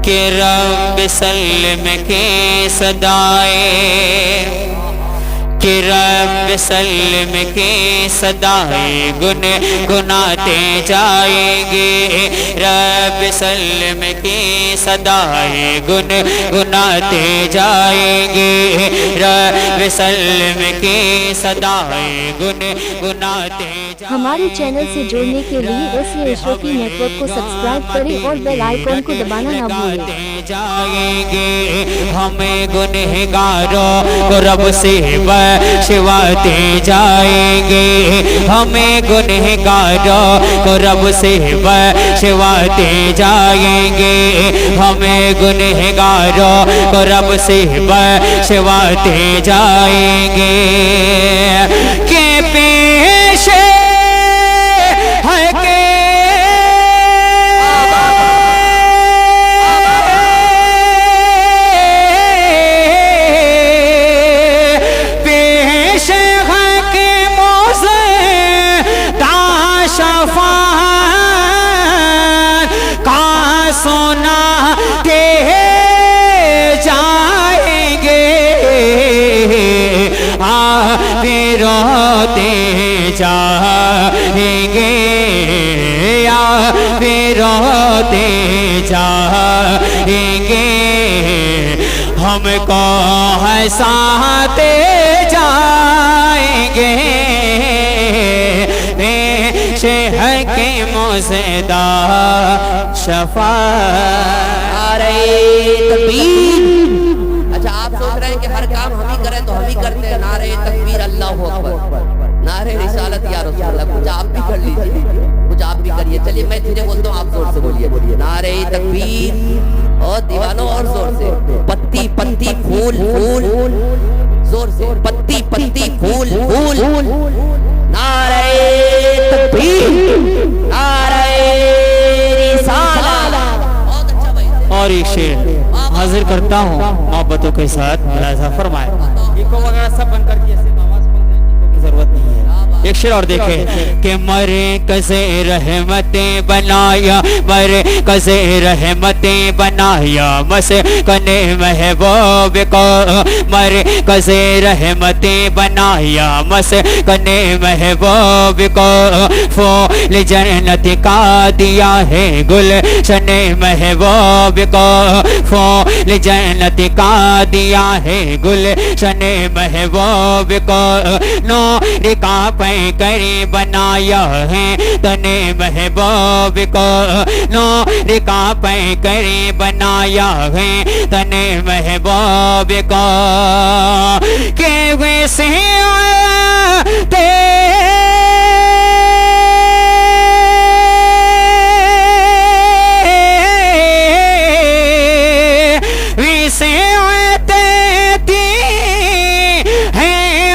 کہ رب سلم کی صدائے کہ رب سلم کی صدائے گنگناتے جائیں گے رب سلم کی صدائے گنگناتے جائیں گے رب سلم کی صدائے گنگناتے ہمارے چینل سے جڑنے کے لیے ایسے اشرفی نیٹ ورک کو سبسکرائب کریں اور بیل آئیکن کو دبانا نہ بھولیں جائیں گے ہمیں گنہگاروں کو رب سے بخشواتے جائیں گے ہمیں گنہگاروں کو رب سے بخشواتے جائیں گے ہمیں گنہگاروں کو رب سے بخشواتے جائیں گے کہ پیش سونا دے جائیں گے پھر روتے جائیں گے پھر روتے جائیں گے ہم کو ہنساتے جائیں گے شہر کے موزدہ شفاعت نعرہ تکبیر اچھا آپ سوچ رہے ہیں کہ ہر کام ہم ہی کریں تو ہم ہی کرتے ہیں نعرہ تکبیر اللہ اکبر نعرہ رسالت یا رسول اللہ کچھ آپ بھی کر لیجئے کچھ آپ بھی کریے چلیے میں دھیرے بولتا ہوں آپ زور سے بولیے نعرہ تکبیر اور دیوانوں اور زور سے پتی پتی پھول پھول زور سے پتی پتی پھول پھول نعرہ تکبیر نعرہ رسالت اور ایک شعر حاضر کرتا ہوں محبتوں کے ساتھ ملاحظہ فرمائے ایکو وغیرہ سب بند کر دیا صرف آواز بند کرنے کی ضرورت نہیں ہے ایک شعر اور دیکھیں کہ مرکز رحمتیں بنایا مرکز رحمتیں بنایا مسکن محبوب کو مرکز رحمتیں بنایا مسکن محبوب کو پھول جنت کا دیا ہے گلشن محبوب کو پھول جنت کا دیا ہے گلشن محبوب کو نور کا پیکری بنایا ہے تن محبوب کو نور کا پیکری بنایا ہے تن محبوب کو کہ ویسے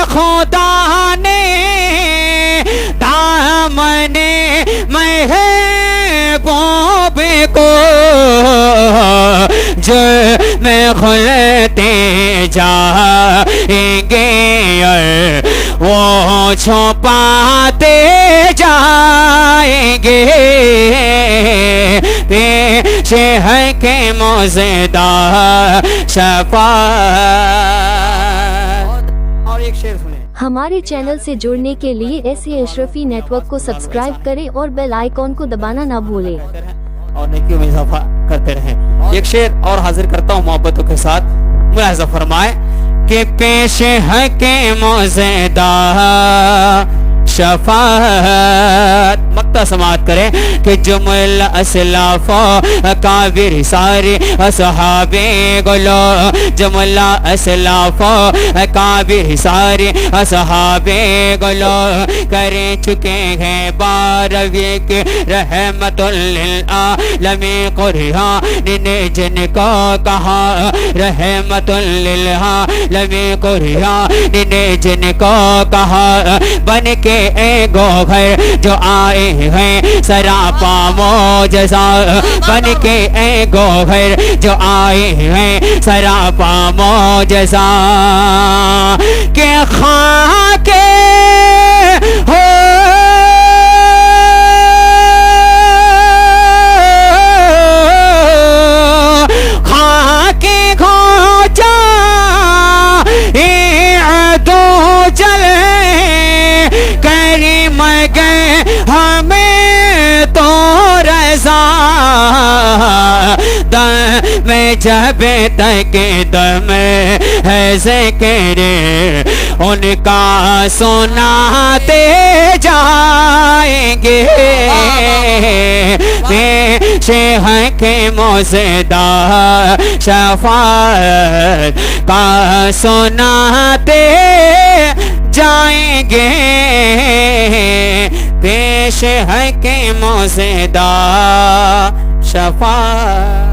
خدا نے دامن محبوب کو جو میں کھلتے جائیں گے وہ چھپاتے جائیں گے پیش ہے کہ موزدہ شفاعت اور ایک شعر سنیں ہمارے چینل سے جڑنے کے لیے ایسے اشرفی نیٹ ورک کو سبسکرائب کریں اور بیل آئیکن کو دبانا نہ بھولیں اور نیکیوں میں اضافہ کرتے رہیں ایک شعر اور حاضر کرتا ہوں محبتوں کے ساتھ ملاحظہ فرمائے کہ پیش ہے کہ موزدہ شفاعت مقطع سماعت کریں کہ جملہ اسلاف اکابر سارے اصحاب گلو جملہ اسلاف اکابر سارے اصحاب گلو کر چکے ہیں باروی کے رحمت للعالمین قرآن نے جن کو کہا رحمت للعالمین قرآن نے جن کو کہا بن کے اے گوہر جو آئے ہیں سراپا معجزہ بن کے اے گوہر جو آئے ہیں سراپا معجزہ کہ خاک ہو گئے ہمیں تو رضا دم میں جب تک دم ہے ذکر ان کا سناتے جائیں گے پیش ہے کہ موزدہ شفاعت کا سناتے جائیں گے پیش ہے کہ موزدہ شفاعت